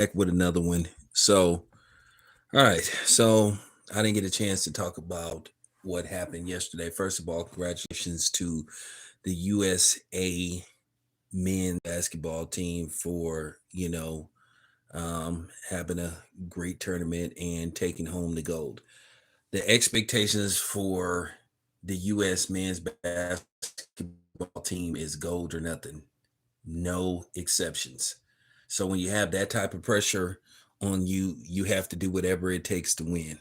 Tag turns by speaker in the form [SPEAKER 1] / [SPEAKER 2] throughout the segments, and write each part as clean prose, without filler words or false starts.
[SPEAKER 1] Back with another one. So, all right. So, I didn't get a chance to talk about what happened yesterday. First of all, congratulations to the USA men's basketball team for, having a great tournament and taking home the gold. The expectations for the U.S. men's basketball team is gold or nothing, no exceptions. So when you have that type of pressure on you, you have to do whatever it takes to win.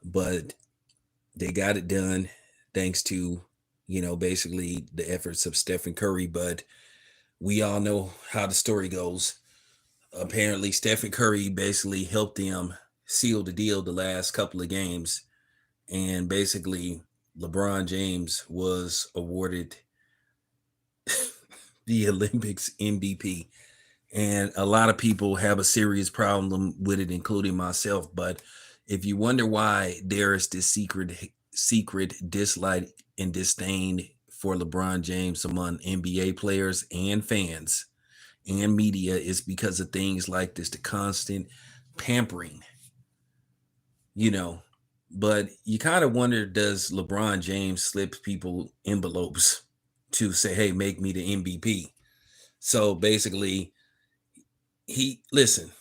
[SPEAKER 1] But they got it done thanks to, basically the efforts of Stephen Curry. But we all know how the story goes. Apparently, Stephen Curry basically helped them seal the deal the last couple of games. And basically, LeBron James was awarded the Olympics MVP. And a lot of people have a serious problem with it, including myself. But if you wonder why there is this secret dislike and disdain for LeBron James among NBA players and fans and media, is because of things like this, the constant pampering, you know. But you kind of wonder, does LeBron James slip people envelopes to say, hey, make me the MVP? So basically, listen,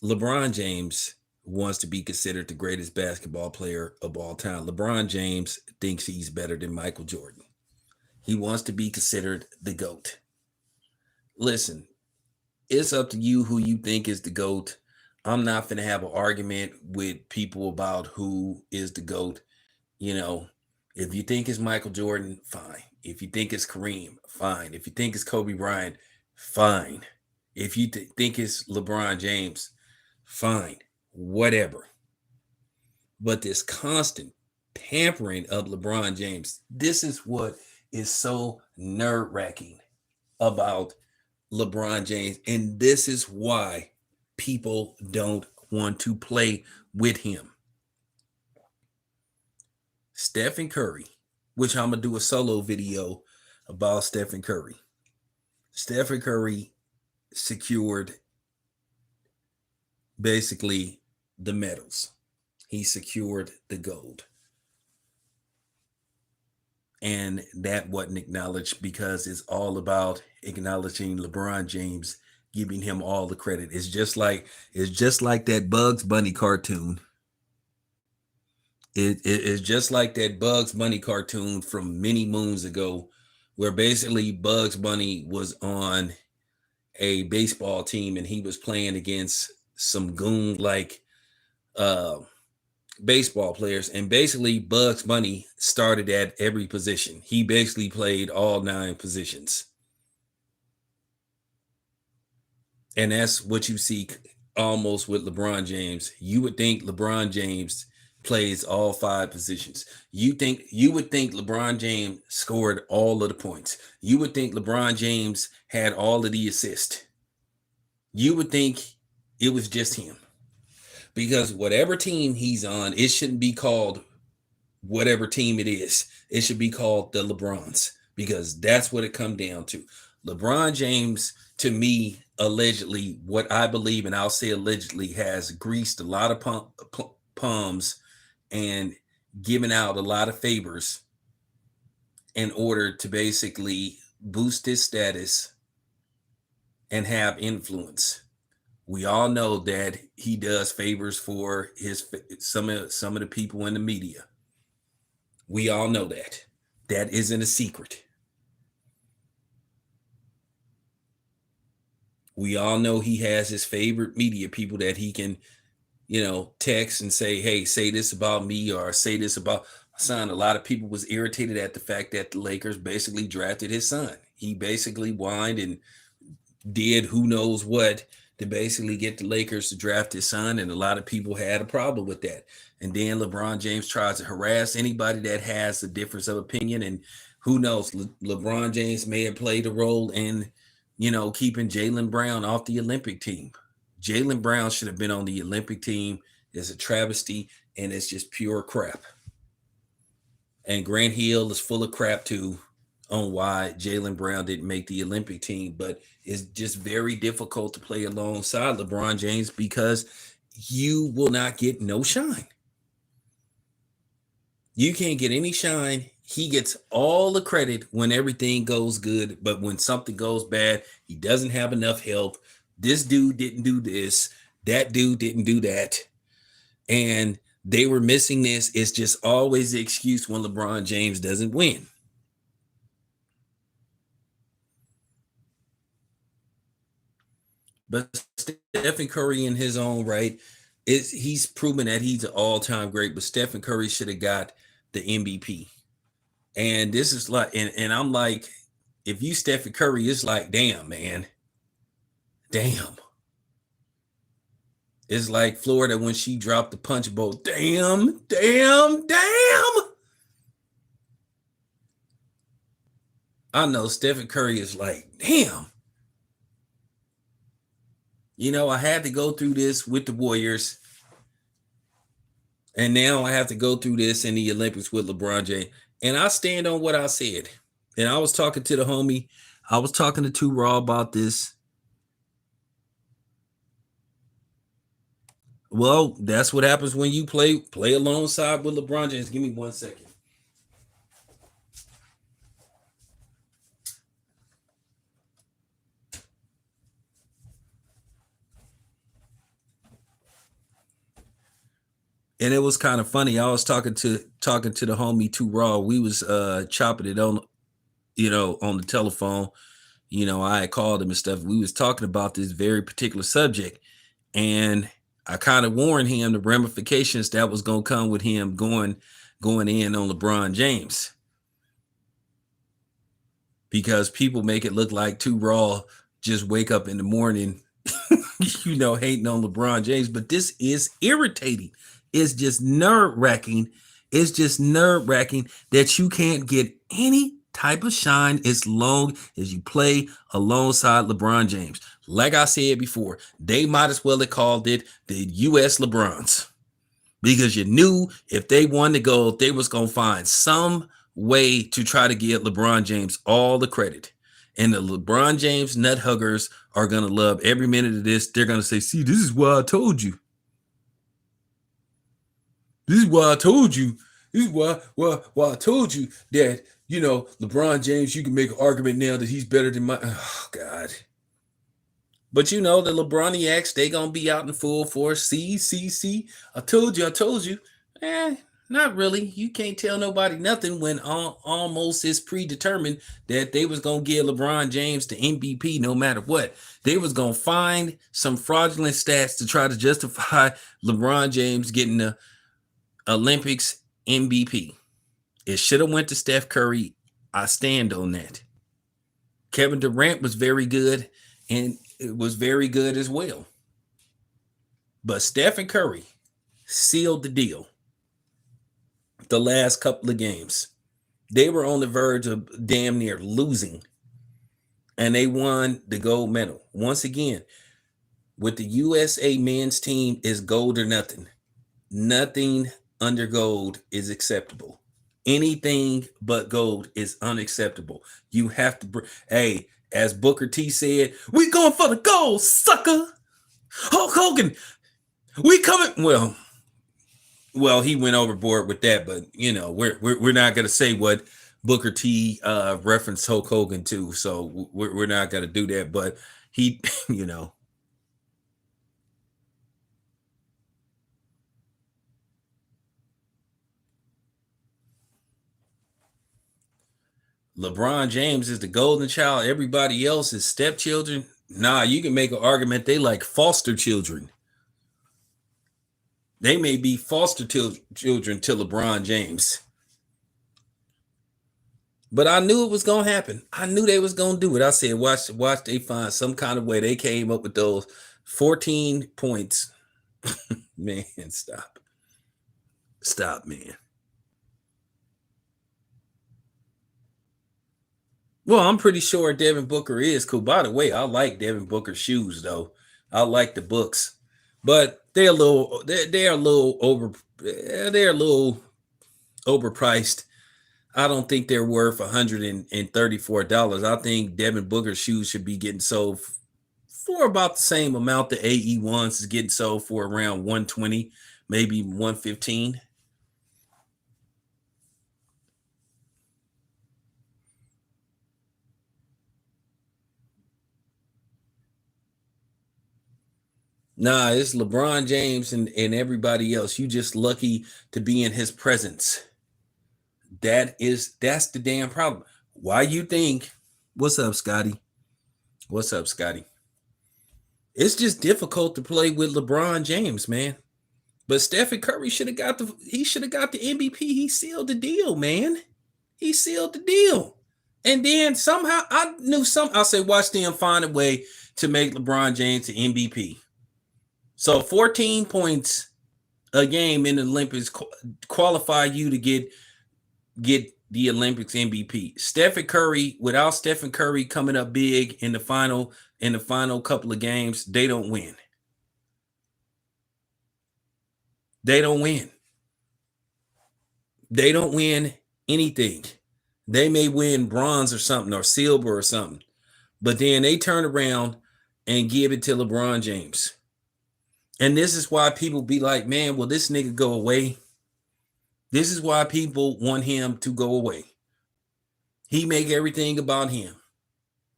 [SPEAKER 1] LeBron James wants to be considered the greatest basketball player of all time. LeBron James thinks he's better than Michael Jordan. He wants to be considered the GOAT. Listen, it's up to you who you think is the GOAT. I'm not going to have an argument with people about who is the GOAT. You know, if you think it's Michael Jordan, fine. If you think it's Kareem, fine. If you think it's Kobe Bryant, fine. If you think it's LeBron James, fine. Whatever. But this constant pampering of LeBron James, this is what is so nerve wracking about LeBron James. And this is why people don't want to play with him. Stephen Curry, which I'm going to do a solo video about Stephen Curry. Stephen Curry secured basically the medals. He secured the gold. And that wasn't acknowledged because it's all about acknowledging LeBron James, giving him all the credit. It's just like that Bugs Bunny cartoon. It's just like that Bugs Bunny cartoon from many moons ago, where basically Bugs Bunny was on a baseball team and he was playing against some goon like uh, baseball players. And basically, Bugs Bunny started at every position. He basically played all 9 positions. And that's what you see almost with LeBron James. You would think LeBron James plays all 5 positions. You would think LeBron James scored all of the points. You would think LeBron James had all of the assists. You would think it was just him. Because whatever team he's on, it shouldn't be called whatever team it is. It should be called the LeBrons, because that's what it comes down to. LeBron James, to me, allegedly, what I believe, and I'll say allegedly, has greased a lot of palms and given out a lot of favors in order to basically boost his status and have influence. We all know that he does favors for his some of the people in the media. We all know that. That isn't a secret. We all know he has his favorite media people that he can, text and say, "Hey, say this about me," or say this about my son. A lot of people was irritated at the fact that the Lakers basically drafted his son. He basically whined and did who knows what to basically get the Lakers to draft his son, and a lot of people had a problem with that. And then LeBron James tries to harass anybody that has a difference of opinion, and who knows, LeBron James may have played a role in, keeping Jaylen Brown off the Olympic team. Jaylen Brown should have been on the Olympic team. It's a travesty, and it's just pure crap. And Grant Hill is full of crap too. on why Jaylen Brown didn't make the Olympic team, but it's just very difficult to play alongside LeBron James because you will not get no shine. You can't get any shine. He gets all the credit when everything goes good, but when something goes bad, he doesn't have enough help. This dude didn't do this. That dude didn't do that. And they were missing this. It's just always the excuse when LeBron James doesn't win. But Stephen Curry, in his own right, he's proven that he's an all-time great. But Stephen Curry should have got the MVP. And this is like, and I'm like, if you Stephen Curry, it's like, damn, man, damn. It's like Florida when she dropped the punch bowl. Damn, damn, damn. I know Stephen Curry is like, damn. You know, I had to go through this with the Warriors. And now I have to go through this in the Olympics with LeBron James. And I stand on what I said. And I was talking to the homie. I was talking to Two Raw about this. Well, that's what happens when you play alongside with LeBron James. Give me 1 second. And it was kind of funny. I was talking to the homie Too Raw. We was chopping it on, on the telephone. I had called him and stuff. We was talking about this very particular subject, and I kind of warned him the ramifications that was gonna come with him going in on LeBron James, because people make it look like Too Raw just wake up in the morning, hating on LeBron James. But this is irritating. It's just nerve-wracking. It's just nerve-wracking that you can't get any type of shine as long as you play alongside LeBron James. Like I said before, they might as well have called it the U.S. LeBrons, because you knew if they won the gold, they was going to find some way to try to give LeBron James all the credit. And the LeBron James nut huggers are going to love every minute of this. They're going to say, see, this is why I told you. This is why I told you. This is why I told you that, LeBron James, you can make an argument now that he's better than my. Oh, God. But the LeBroniacs, they going to be out in full force. See. I told you. Not really. You can't tell nobody nothing when almost it's predetermined that they was going to give LeBron James the MVP no matter what. They was going to find some fraudulent stats to try to justify LeBron James getting the Olympics MVP. It should have went to Steph Curry. I stand on that. Kevin Durant was very good, and it was very good as well. But Stephen Curry sealed the deal. The last couple of games, they were on the verge of damn near losing, and they won the gold medal. Once again, with the USA men's team, is gold or nothing. Nothing under gold is acceptable. Anything but gold is unacceptable. You have to, hey, as Booker T said, we going for the gold, sucker. Hulk Hogan, we coming. Well, he went overboard with that, but we're not gonna say what Booker T referenced Hulk Hogan to, so we're not gonna do that. But he, LeBron James is the golden child. Everybody else is stepchildren. Nah, you can make an argument they like foster children. They may be foster children to LeBron James. But I knew it was going to happen. I knew they was going to do it. I said, watch they find some kind of way. They came up with those 14 points. Man, stop. Stop, man. Well, I'm pretty sure Devin Booker is cool. By the way, I like Devin Booker's shoes, though. I like the books, but they're a little overpriced. I don't think they're worth $134. I think Devin Booker's shoes should be getting sold for about the same amount the AE1s is getting sold for, around 120, maybe 115. Nah, it's LeBron James and everybody else. You just lucky to be in his presence. That's the damn problem. Why you think? What's up, Scotty? What's up, Scotty? It's just difficult to play with LeBron James, man. But Stephen Curry should have got the MVP. He sealed the deal, man. He sealed the deal. And then somehow I said, watch them find a way to make LeBron James the MVP. So 14 points a game in the Olympics qualify you to get the Olympics MVP. Stephen Curry, without Stephen Curry coming up big in the final couple of games, they don't win. They don't win. They don't win anything. They may win bronze or something, or silver or something. But then they turn around and give it to LeBron James. And this is why people be like, man, will this nigga go away? This is why people want him to go away. He make everything about him.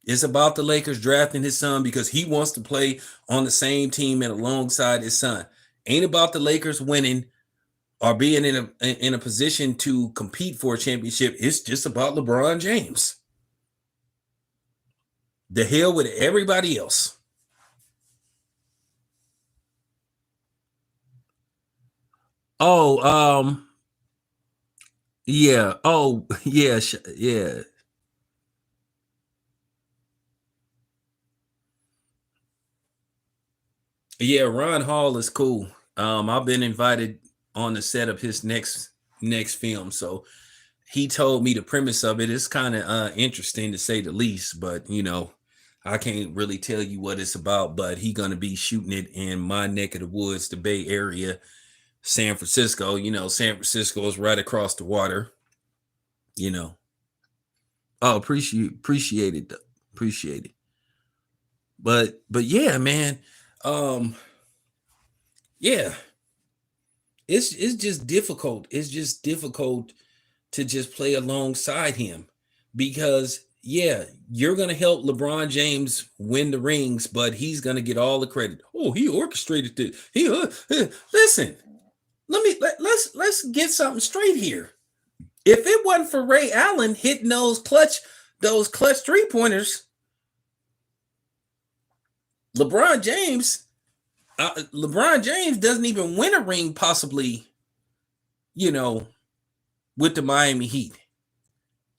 [SPEAKER 1] It's about the Lakers drafting his son because he wants to play on the same team and alongside his son. Ain't about the Lakers winning or being in a position to compete for a championship. It's just about LeBron James. The hell with everybody else. Oh, yeah. Oh, yeah, yeah. Yeah, Ron Hall is cool. I've been invited on the set of his next film, so he told me the premise of it is kind of interesting to say the least. But I can't really tell you what it's about. But he gonna be shooting it in my neck of the woods, the Bay Area, San Francisco. San Francisco is right across the water. You know. Oh, appreciate it, appreciate it. But yeah, man. Um, yeah, it's just difficult. It's just difficult to just play alongside him because yeah, you're gonna help LeBron James win the rings, but he's gonna get all the credit. Oh, he orchestrated this. Listen. Let's get something straight here. If it wasn't for Ray Allen hitting those clutch 3-pointers, LeBron James, LeBron James doesn't even win a ring possibly, you know, with the Miami Heat.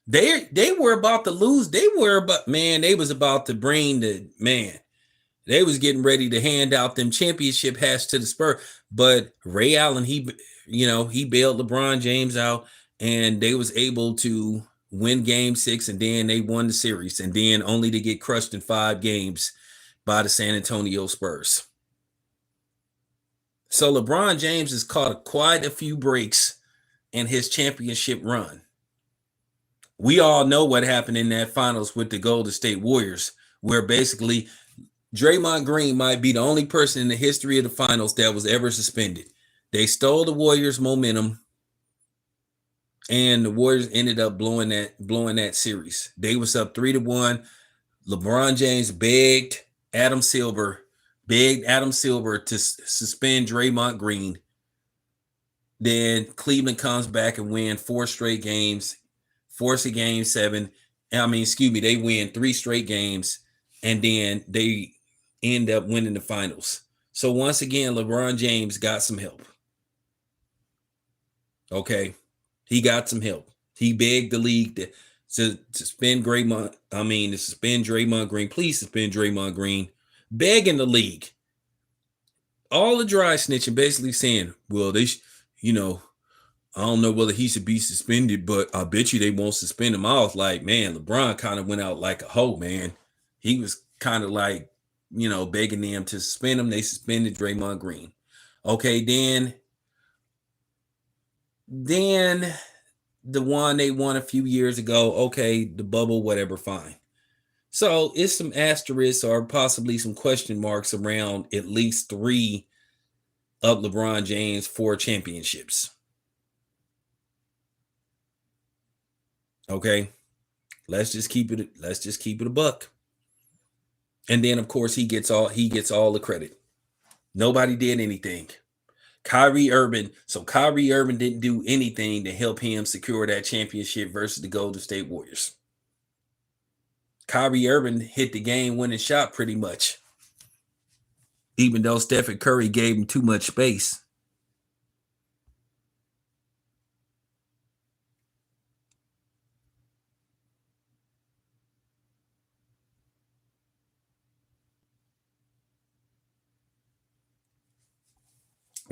[SPEAKER 1] They were about to lose. They was about to bring they was getting ready to hand out them championship hats to the Spurs. But Ray Allen, he bailed LeBron James out, and they was able to win game 6, and then they won the series, and then only to get crushed in 5 games by the San Antonio Spurs. So LeBron James has caught quite a few breaks in his championship run. We all know what happened in that finals with the Golden State Warriors, where basically Draymond Green might be the only person in the history of the finals that was ever suspended. They stole the Warriors' momentum, and the Warriors ended up blowing that series. They was up 3-1. LeBron James begged Adam Silver to suspend Draymond Green. Then Cleveland comes back and win 4 straight games, force a game 7. They win 3 straight games, and then they end up winning the finals. So once again, LeBron James got some help. Okay, he got some help. He begged the league to suspend Draymond. To suspend Draymond Green. Please suspend Draymond Green. Begging the league. All the dry snitching, basically saying, well, I don't know whether he should be suspended, but I bet you they won't suspend him. I was like, man, LeBron kind of went out like a hoe, man. He was kind of like, begging them to suspend him. They suspended Draymond Green. Okay, then the one they won a few years ago, okay, the bubble, whatever, fine. So it's some asterisks or possibly some question marks around at least three of LeBron James' four championships. Okay. Let's just keep it a buck. And then of course he gets all the credit. Nobody did anything. Kyrie Irving didn't do anything to help him secure that championship versus the Golden State Warriors. Kyrie Irving hit the game winning shot pretty much, even though Stephen Curry gave him too much space.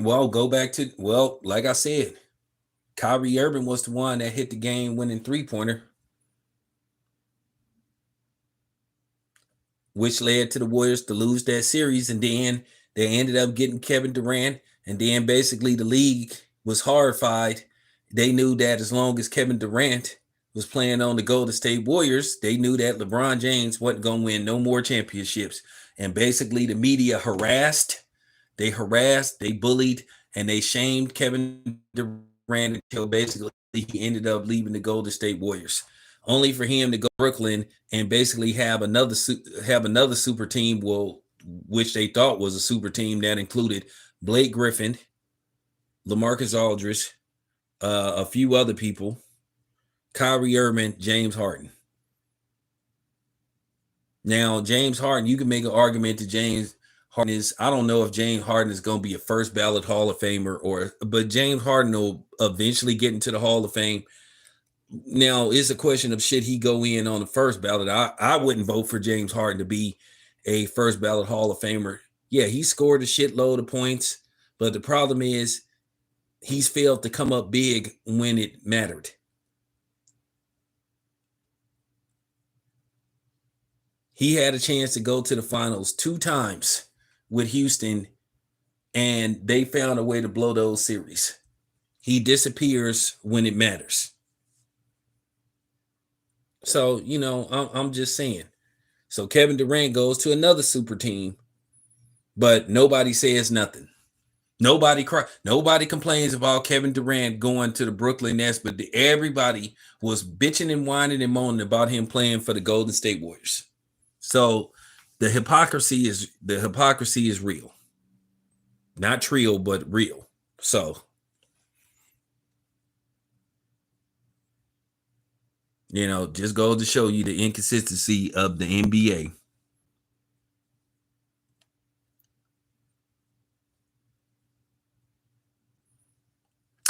[SPEAKER 1] Like I said, Kyrie Irving was the one that hit the game winning three-pointer, which led to the Warriors to lose that series. And then they ended up getting Kevin Durant. And then basically the league was horrified. They knew that as long as Kevin Durant was playing on the Golden State Warriors, they knew that LeBron James wasn't going to win no more championships. And basically the media harassed, they bullied, and they shamed Kevin Durant until basically he ended up leaving the Golden State Warriors, only for him to go to Brooklyn and basically have another super team, which they thought was a super team that included Blake Griffin, LaMarcus Aldridge, a few other people, Kyrie Irving, James Harden. Now, James Harden, you can make an argument that James Harden is, I don't know if James Harden is going to be a first ballot Hall of Famer but James Harden will eventually get into the Hall of Fame. Now, it's a question of should he go in on the first ballot? I wouldn't vote for James Harden to be a first ballot Hall of Famer. Yeah, he scored a shitload of points, but the problem is he's failed to come up big when it mattered. He had a chance to go to the finals 2 times with Houston, and they found a way to blow those series. He disappears when it matters. So, I'm just saying. So Kevin Durant goes to another super team, but nobody says nothing. Nobody complains about Kevin Durant going to the Brooklyn Nets, but everybody was bitching and whining and moaning about him playing for the Golden State Warriors. So the hypocrisy is real. Not trill, but real. So, just goes to show you the inconsistency of the NBA.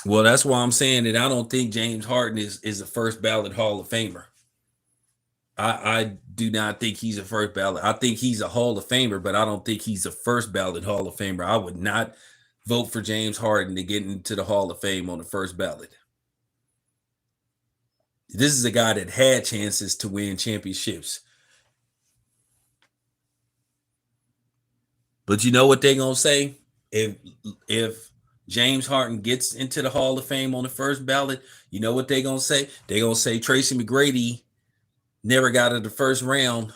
[SPEAKER 1] Well, that's why I'm saying that I don't think James Harden is a first ballot Hall of Famer. I do not think he's a first ballot. I think he's a Hall of Famer, but I don't think he's a first ballot Hall of Famer. I would not vote for James Harden to get into the Hall of Fame on the first ballot. This is a guy that had chances to win championships. But you know what they're going to say? If James Harden gets into the Hall of Fame on the first ballot, you know what they're going to say? They're going to say Tracy McGrady never got to the first round,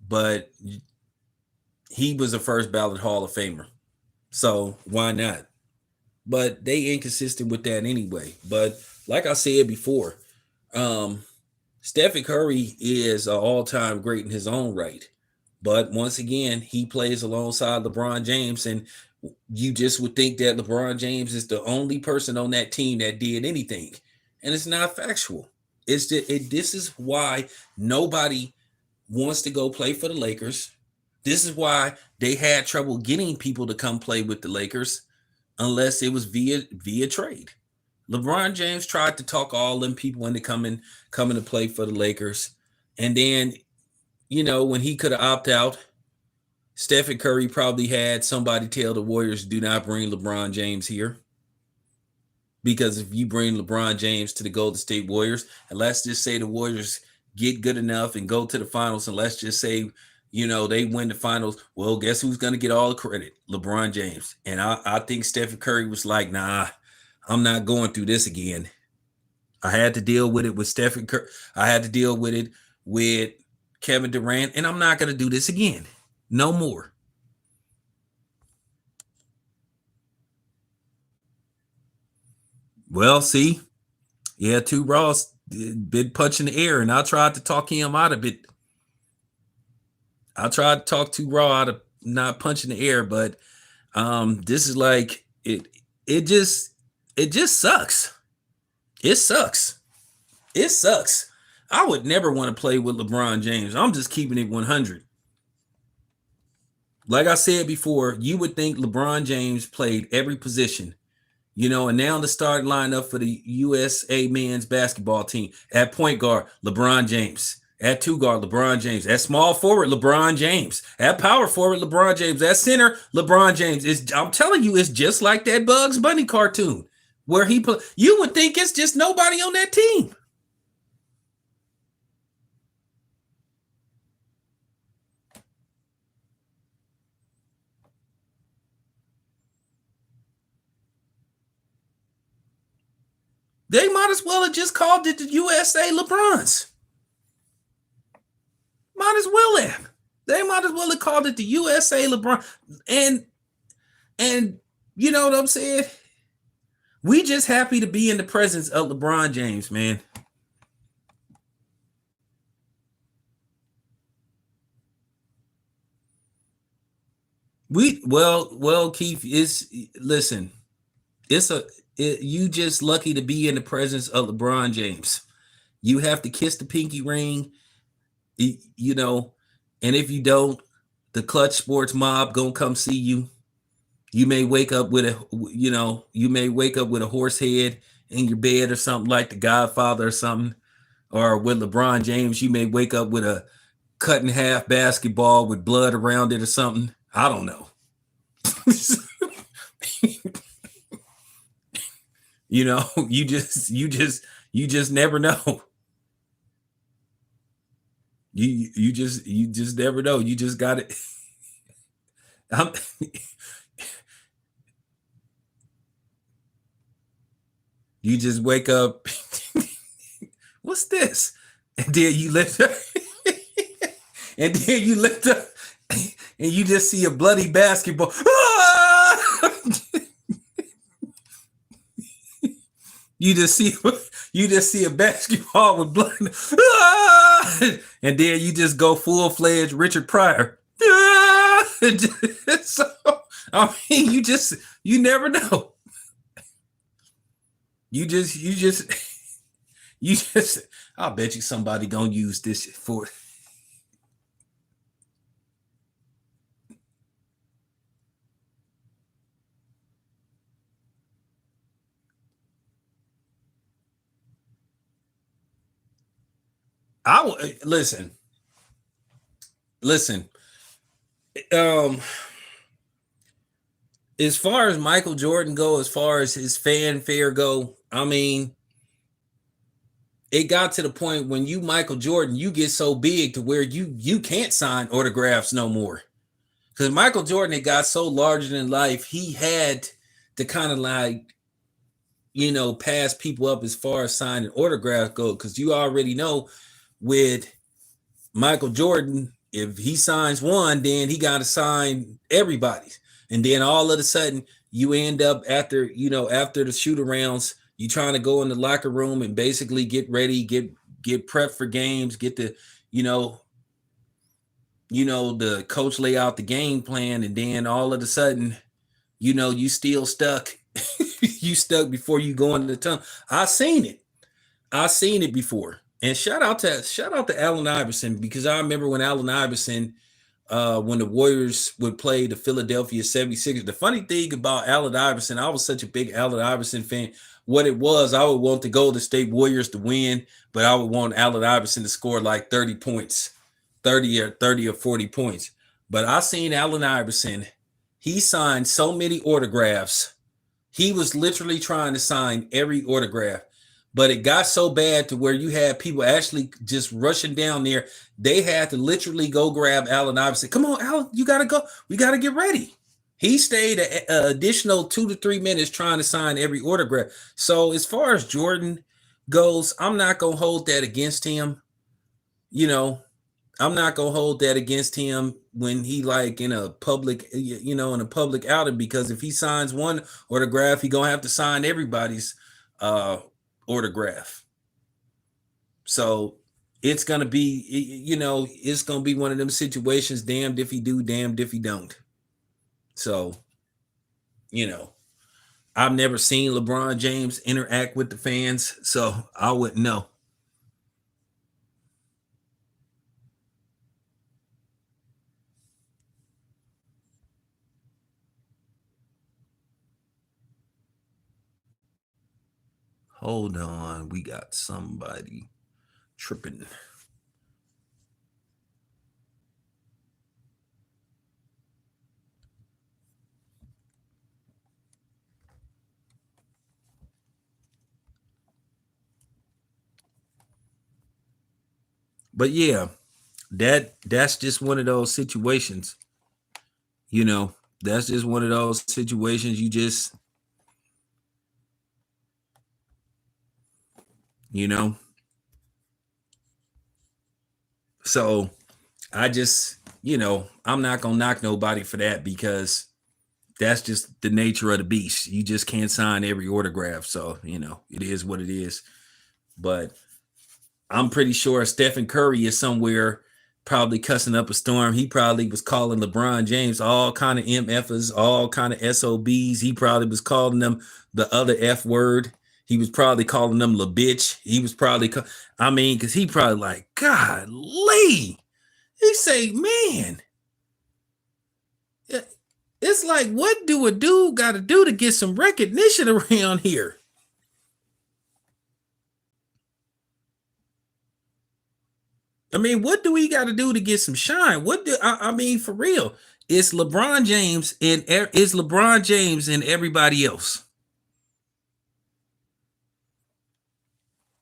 [SPEAKER 1] but he was a first ballot Hall of Famer. So why not? But they inconsistent with that anyway. But like I said before, Stephen Curry is an all-time great in his own right. But once again, he plays alongside LeBron James, and you just would think that LeBron James is the only person on that team that did anything. And it's not factual. This is why nobody wants to go play for the Lakers. This is why they had trouble getting people to come play with the Lakers unless it was via trade. LeBron James tried to talk all them people into coming to play for the Lakers. And then, when he could have opted out, Stephen Curry probably had somebody tell the Warriors, do not bring LeBron James here. Because if you bring LeBron James to the Golden State Warriors, and let's just say the Warriors get good enough and go to the finals, and let's just say, they win the finals, well, guess who's going to get all the credit? LeBron James. And I think Stephen Curry was like, nah, I'm not going through this again. I had to deal with it with Stephen Curry. I had to deal with it with Kevin Durant, and I'm not going to do this again. No more. Well, see, yeah, Two Ross been punching the air, and I tried to talk him out of it. I tried to talk Two Raw out of not punching the air, but this is like it. It just sucks. It sucks. It sucks. I would never want to play with LeBron James. I'm just keeping it 100. Like I said before, you would think LeBron James played every position, and now the starting lineup for the USA men's basketball team at point guard, LeBron James. At two guard, LeBron James. At small forward, LeBron James. At power forward, LeBron James. At center, LeBron James. I'm telling you, it's just like that Bugs Bunny cartoon where he put. You would think it's just nobody on that team. They might as well have just called it the USA LeBrons. Might as well have. They might as well have called it the USA LeBron. And you know what I'm saying? We just happy to be in the presence of LeBron James, man. Keith, listen, you just lucky to be in the presence of LeBron James. You have to kiss the pinky ring, you know, and if you don't, the Clutch Sports mob gonna come see you. You may wake up with a horse head in your bed or something like the Godfather or something. Or with LeBron James, you may wake up with a cut in half basketball with blood around it or something. I don't know. You just never know. You just never know. You just got it. You just wake up. What's this? And then you lift up, and then you lift up, and you just see a bloody basketball. You just see a basketball with blood, and then you just go full-fledged Richard Pryor. So I mean, you never know. You just I'll bet you somebody gonna use this for. Listen. Um, as far as Michael Jordan go, as far as his fanfare go, I mean, it got to the point when you Michael Jordan, you get so big to where you can't sign autographs no more. Because Michael Jordan had got so larger than life, he had to kind of like, pass people up as far as signing autographs go. Because you already know with Michael Jordan, if he signs one, then he got to sign everybody's. And then all of a sudden, you end up after the shoot arounds, you trying to go in the locker room and basically get ready, get prepped for games, get the, the coach lay out the game plan, and then all of a sudden, you still stuck. You stuck before you go into the tunnel. I seen it before. And shout out to Allen Iverson, because I remember when Allen Iverson, when the Warriors would play the Philadelphia 76ers. The funny thing about Allen Iverson, I was such a big Allen Iverson fan. What it was, I would want the Golden State Warriors to win, but I would want Allen Iverson to score like 30 points, 30 or 40 points. But I seen Allen Iverson. He signed so many autographs. He was literally trying to sign every autograph. But it got so bad to where you had people actually just rushing down there. They had to literally go grab Allen Iverson. Come on, Allen, you got to go. We got to get ready. He stayed a additional 2 to 3 minutes trying to sign every autograph. So as far as Jordan goes, I'm not gonna hold that against him. You know, I'm not gonna hold that against him when he like in a public, in a public outing, because if he signs one autograph, he gonna have to sign everybody's uh autograph. So it's gonna be, it's gonna be one of them situations. Damned if he do, damned if he don't. So you know, I've never seen LeBron James interact with the fans, so I wouldn't know. Hold on, we got somebody tripping. But yeah, that's just one of those situations. You know, that's just one of those situations you just, you know. So I just, I'm not gonna knock nobody for that, because that's just the nature of the beast. You just can't sign every autograph. So, it is what it is. But I'm pretty sure Stephen Curry is somewhere probably cussing up a storm. He probably was calling LeBron James all kind of MFs, all kind of SOBs. He probably was calling them the other F word. He was probably calling them la bitch. He was probably, because he probably like, God, Lee. He say, man, it's like, what do a dude got to do to get some recognition around here? I mean, what do we got to do to get some shine? What do I mean, for real? It's LeBron James and it's LeBron James and everybody else.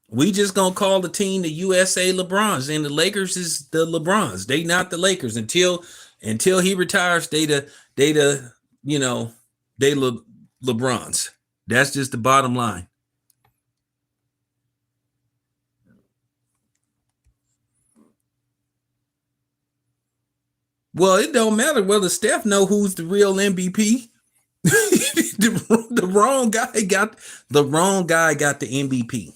[SPEAKER 1] We just gonna call the team the USA LeBrons, and the Lakers is the LeBrons. They not the Lakers until he retires. They the you know they LeBrons. That's just the bottom line. Well, it don't matter whether Steph know who's the real MVP. The wrong guy got the MVP.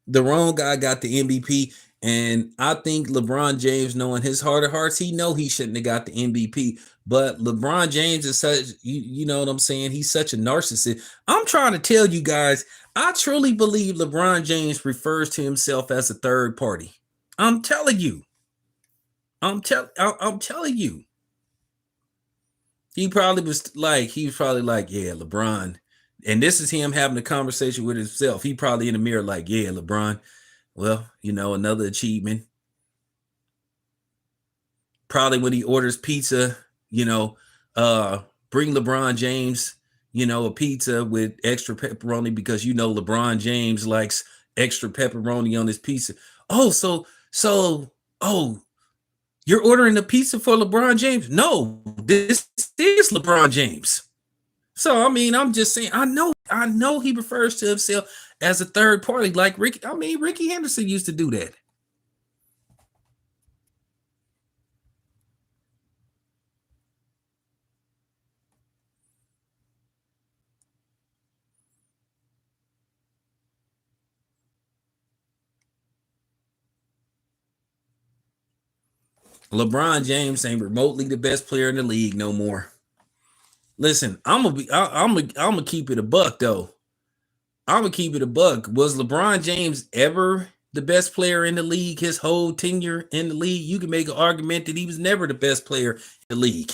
[SPEAKER 1] The wrong guy got the MVP. And I think LeBron James, knowing his heart of hearts, he know he shouldn't have got the MVP. But LeBron James is such, you know what I'm saying? He's such a narcissist. I'm trying to tell you guys, I truly believe LeBron James refers to himself as a third party. I'm telling you. I'm telling you. He was probably like, yeah, LeBron. And this is him having a conversation with himself. He probably in the mirror like, yeah, LeBron. Well, another achievement. Probably when he orders pizza, you know, bring LeBron James, a pizza with extra pepperoni, because LeBron James likes extra pepperoni on his pizza. Oh, oh, you're ordering a pizza for LeBron James? No, this is LeBron James. So I mean, I'm just saying, I know he refers to himself as a third party, like Ricky. I mean, Ricky Henderson used to do that. LeBron James ain't remotely the best player in the league no more. Listen, I'm gonna keep it a buck though. I'm gonna keep it a buck. Was LeBron James ever the best player in the league his whole tenure in the league? You can make an argument that he was never the best player in the league.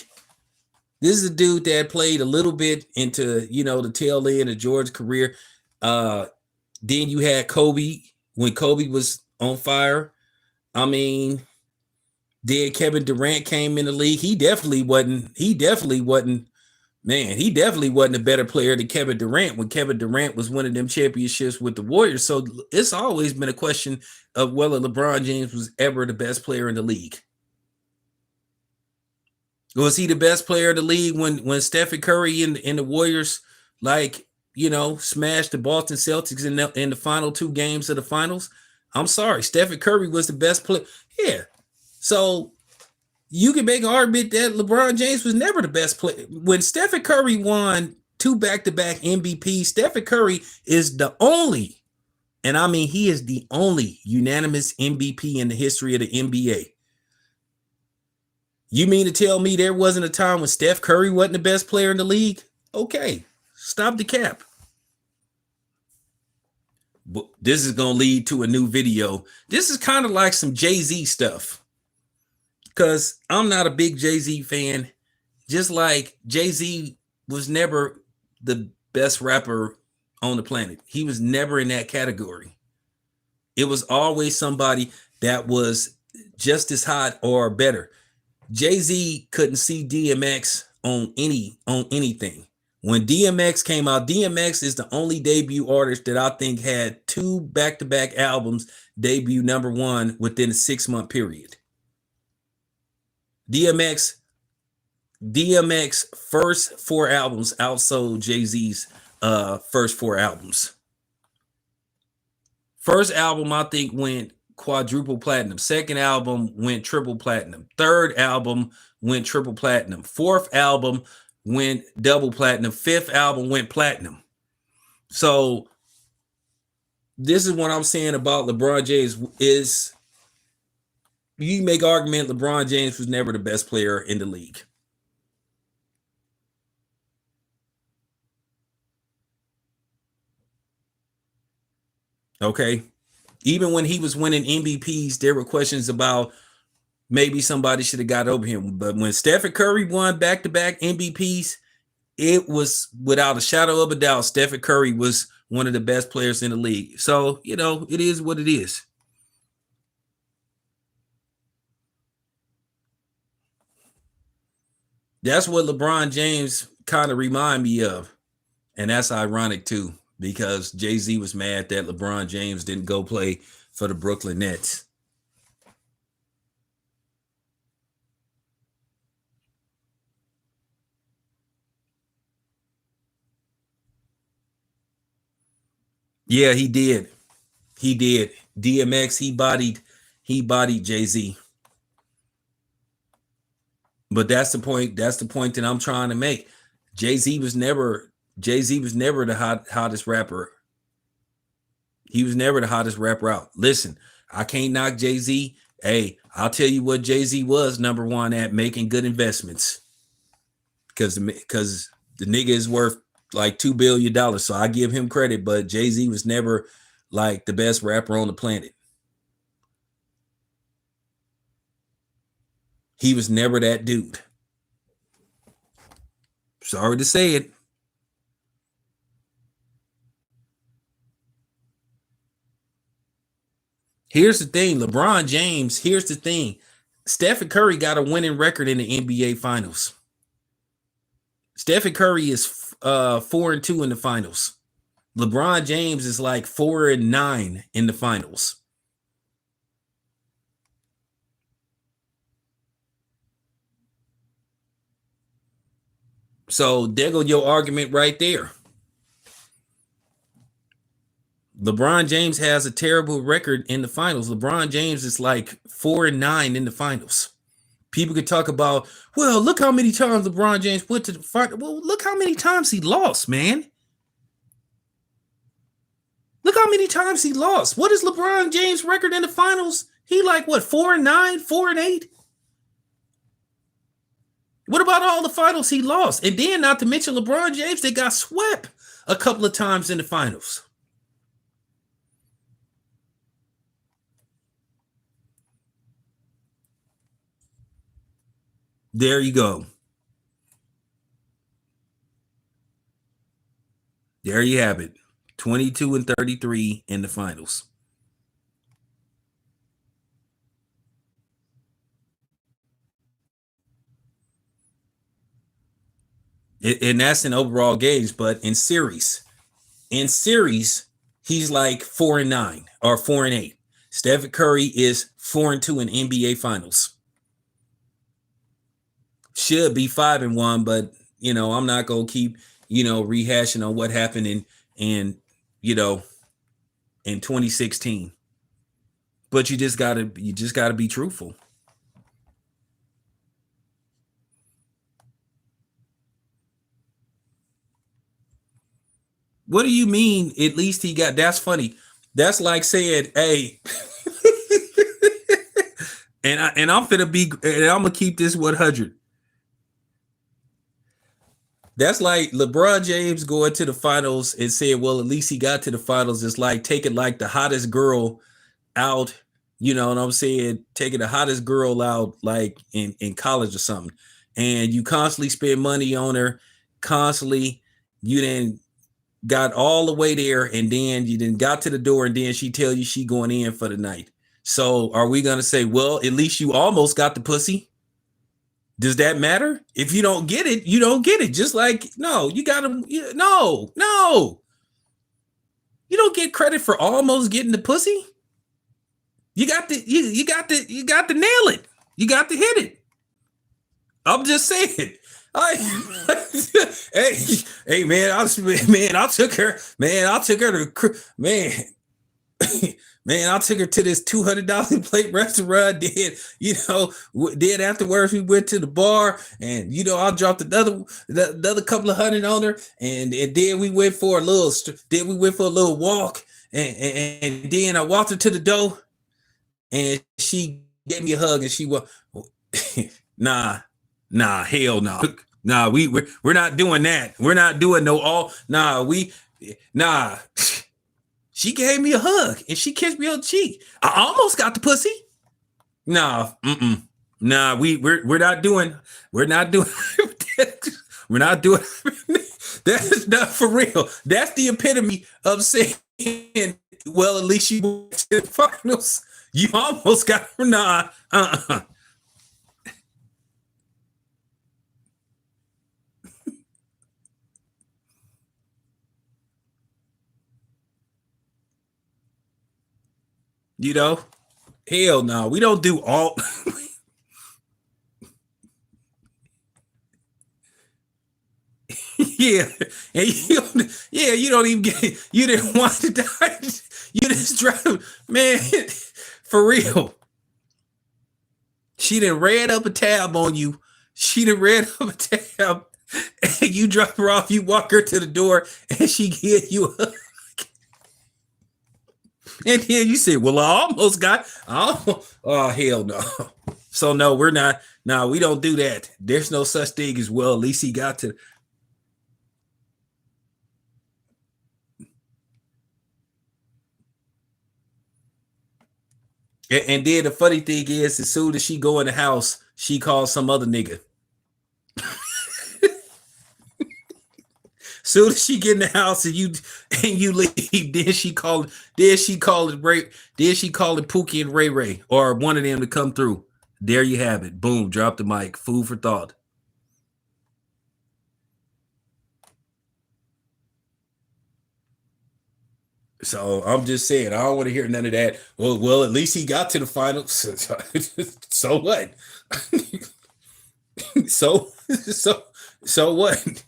[SPEAKER 1] This is a dude that played a little bit into, the tail end of George's career. Uh, then you had Kobe when Kobe was on fire. I mean, then Kevin Durant came in the league. He definitely wasn't. Man, he definitely wasn't a better player than Kevin Durant when Kevin Durant was winning them championships with the Warriors. So it's always been a question of whether LeBron James was ever the best player in the league. Was he the best player of the league when Stephen Curry and the Warriors, like, smashed the Boston Celtics in the final two games of the finals? I'm sorry, Stephen Curry was the best player. Yeah. So you can make an argument that LeBron James was never the best player. When Stephen Curry won two back-to-back MVPs, Stephen Curry is the only, and I mean he is the only unanimous MVP in the history of the NBA. You mean to tell me there wasn't a time when Steph Curry wasn't the best player in the league? Okay, stop the cap. But this is going to lead to a new video. This is kind of like some Jay-Z stuff, because I'm not a big Jay-Z fan. Just like Jay-Z was never the best rapper on the planet. He was never in that category. It was always somebody that was just as hot or better. Jay-Z couldn't see DMX on anything. When DMX came out, DMX is the only debut artist that I think had two back-to-back albums debut #1 within a 6-month period. DMX first 4 albums outsold Jay-Z's first 4 albums. First album, I think, went quadruple platinum. Second album went triple platinum. Third album went triple platinum. Fourth album went double platinum. Fifth album went platinum. So this is what I'm saying about LeBron James is you make argument LeBron James was never the best player in the league. Okay. Even when he was winning MVPs, there were questions about maybe somebody should have got over him. But when Stephen Curry won back-to-back MVPs, it was without a shadow of a doubt, Stephen Curry was one of the best players in the league. So, it is what it is. That's what LeBron James kind of remind me of. And that's ironic too, because Jay-Z was mad that LeBron James didn't go play for the Brooklyn Nets. Yeah, he did. He did. DMX, he bodied Jay-Z. But that's the point. That's the point that I'm trying to make. Jay-Z was never the hottest rapper. He was never the hottest rapper out. Listen, I can't knock Jay-Z. Hey, I'll tell you what Jay-Z was #1 at: making good investments. Because the nigga is worth like $2 billion. So I give him credit, but Jay-Z was never like the best rapper on the planet. He was never that dude. Sorry to say it. Here's the thing, LeBron James, here's the thing. Stephen Curry got a winning record in the NBA Finals. Stephen Curry is 4-2 in the finals. LeBron James is like 4-9 in the finals. So there go your argument right there. LeBron James has a terrible record in the finals. LeBron James is like 4-9 in the finals. People could talk about, well, look how many times LeBron James went to the final. Well, look how many times he lost, man. Look how many times he lost. What is LeBron James' record in the finals? He like what, 4-9, 4-8? What about all the finals he lost? And then not to mention LeBron James, they got swept a couple of times in the finals. There you go. There you have it. 22-33 in the finals. And that's in overall games, but in series, he's like 4-9 or 4-8. Stephen Curry is 4-2 in NBA Finals. should be 5-1, but I'm not gonna keep rehashing on what happened in you know in 2016. But you just gotta be truthful. What do you mean? At least he got. That's funny. That's like saying, "Hey," I'm gonna be, and I'm gonna keep this 100. That's like LeBron James going to the finals and saying, "Well, at least he got to the finals." It's like taking like the hottest girl out. You know what I'm saying? Taking the hottest girl out, like in college or something, and you constantly spend money on her, constantly. You then got all the way there, and then you then got to the door, and then she tell you she going in for the night. So are we gonna say, well, at least you almost got the pussy? Does that matter? If you don't get it, you don't get it. Just like no, you gotta no. You don't get credit for almost getting the pussy. You got to nail it. You got to hit it. I'm just saying. I, hey, hey, man, I took her to, man, man, I took her to this $200 plate restaurant. Then afterwards we went to the bar, and I dropped another couple of hundred on her, and then we went for a little walk, and then I walked her to the door, and she gave me a hug, and she was, nah, hell no. Nah, we're not doing that. We're not doing no all. Nah. She gave me a hug and she kissed me on the cheek. I almost got the pussy. Nah, nah. We're not doing. We're not doing. We're not doing. That's not for real. That's the epitome of saying, well, at least you went to the finals. You almost got. Nah. You know, hell no. We don't do all. Yeah, and you don't even get. You didn't want to die. You just drive, man. For real, she done read up a tab on you. She done read up a tab, and you drop her off. You walk her to the door, and she give you a. And then you say, "Well, I almost got." Oh hell no. So no, we're not. No, we don't do that. There's no such thing as, well, at least he got to. And then the funny thing is, as soon as she go in the house, she calls some other nigga. Soon as she get in the house and you leave, then she call it Ray, then she call it Pookie and Ray Ray, or one of them to come through. There you have it. Boom, drop the mic. Food for thought. So I'm just saying, I don't want to hear none of that. Well, at least he got to the finals. So what? so so so what?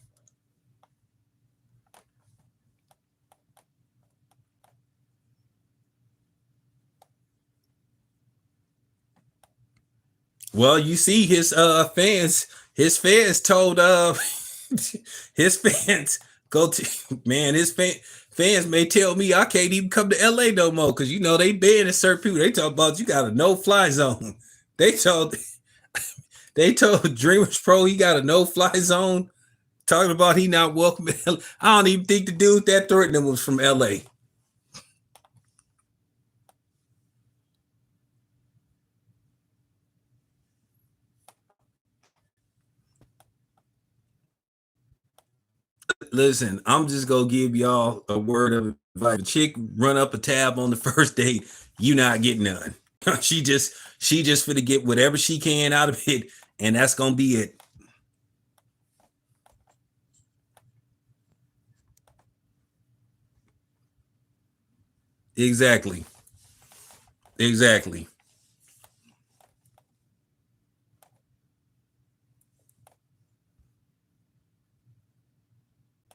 [SPEAKER 1] Well, you see his fans told his fans go to man, fans may tell me I can't even come to LA no more because they banning certain people. They talk about you got a no-fly zone. They told they told Dreamers Pro he got a no-fly zone, talking about he not welcome. I don't even think the dude that threatened him was from LA. Listen, I'm just gonna give y'all a word of advice. If a chick run up a tab on the first date, you not getting none. she just finna get whatever she can out of it, and that's gonna be it. Exactly. Exactly.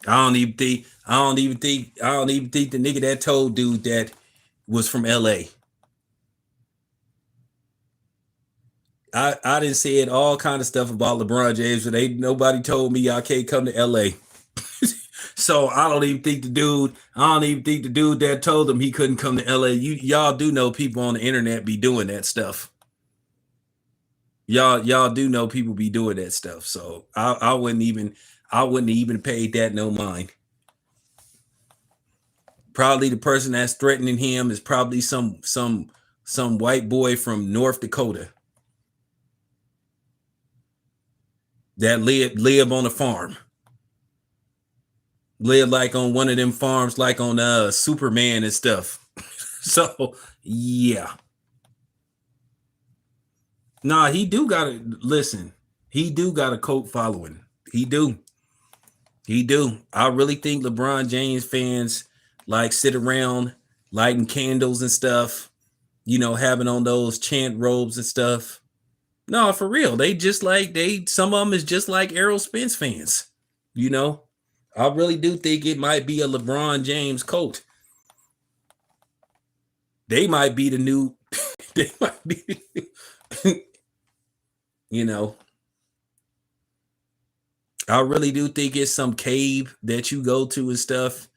[SPEAKER 1] I don't even think the nigga that told dude that was from LA. I didn't say all kind of stuff about LeBron James, but ain't nobody told me I can't come to LA. So I don't even think the dude. I don't even think the dude that told him he couldn't come to LA. Y'all do know people on the internet be doing that stuff. Y'all do know people be doing that stuff. So I wouldn't even pay that no mind. Probably the person that's threatening him is probably some white boy from North Dakota that live on a farm. Live like on one of them farms, like on Superman and stuff. So yeah. Nah, he do gotta listen. He do got a cult following. He do. He do. I really think LeBron James fans like sit around lighting candles and stuff, having on those chant robes and stuff. No, for real. They just like some of them is just like Errol Spence fans. You know, I really do think it might be a LeBron James cult. They might be the new. They might be. you know, I really do think it's some cave that you go to and stuff.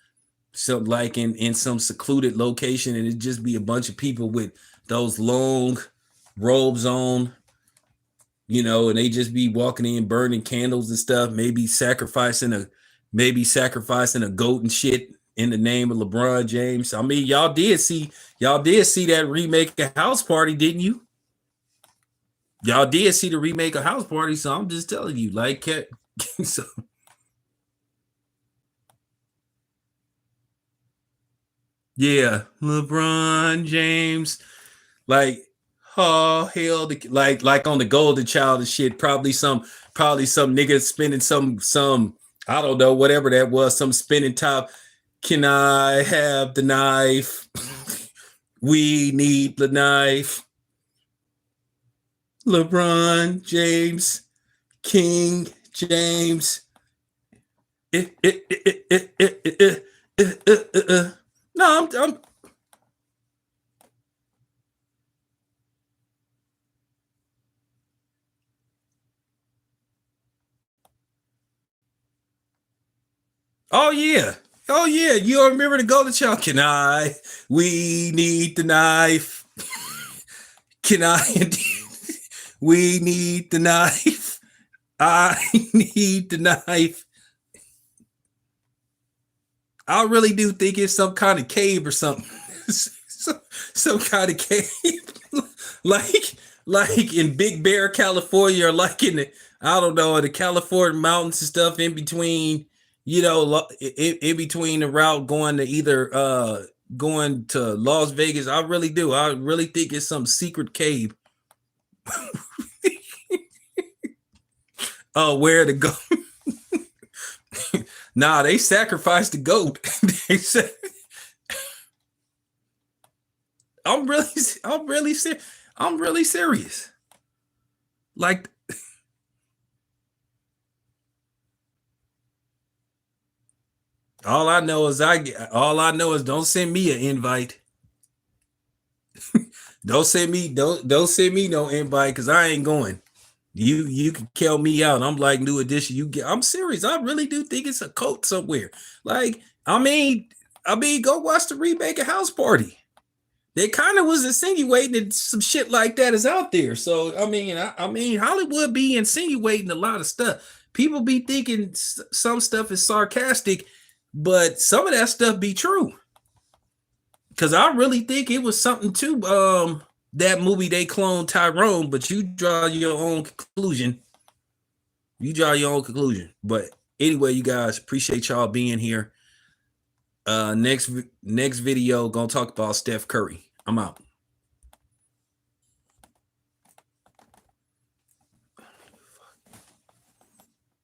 [SPEAKER 1] So like in some secluded location, and it just be a bunch of people with those long robes on, and they just be walking in burning candles and stuff, maybe sacrificing a goat and shit in the name of LeBron James. I mean, y'all did see that remake of House Party, didn't you? Y'all did see the remake of House Party, so I'm just telling you, like, so yeah, LeBron James, like, oh hell, like on the Golden Child and shit. Probably some nigga spinning some I don't know, whatever that was, some spinning top. Can I have the knife? We need the knife. LeBron James, King James. No, I'm. Oh yeah. Oh yeah. You don't remember the Golden Child? Can I? We need the knife. Can I? We need the knife. I need the knife. I really do think it's some kind of cave or something. some kind of cave. like in Big Bear, California, or like in the, I don't know, the California mountains and stuff in between, in between the route going to either going to Las Vegas. I really do. I really think it's some secret cave. Oh, where to go? Nah, they sacrificed the goat. They said, I'm really serious. Like, all I know is don't send me an invite. Don't send me no invite, because I ain't going. You can kill me out. I'm like New Edition. I'm serious. I really do think it's a cult somewhere. Like, I mean, go watch the remake of House Party. They kind of was insinuating that some shit like that is out there. So I mean, Hollywood be insinuating a lot of stuff. People be thinking some stuff is sarcastic, but some of that stuff be true. Because I really think it was something to that movie they cloned Tyrone, but you draw your own conclusion. But anyway, you guys, appreciate y'all being here. Next video, gonna talk about Steph Curry. I'm out.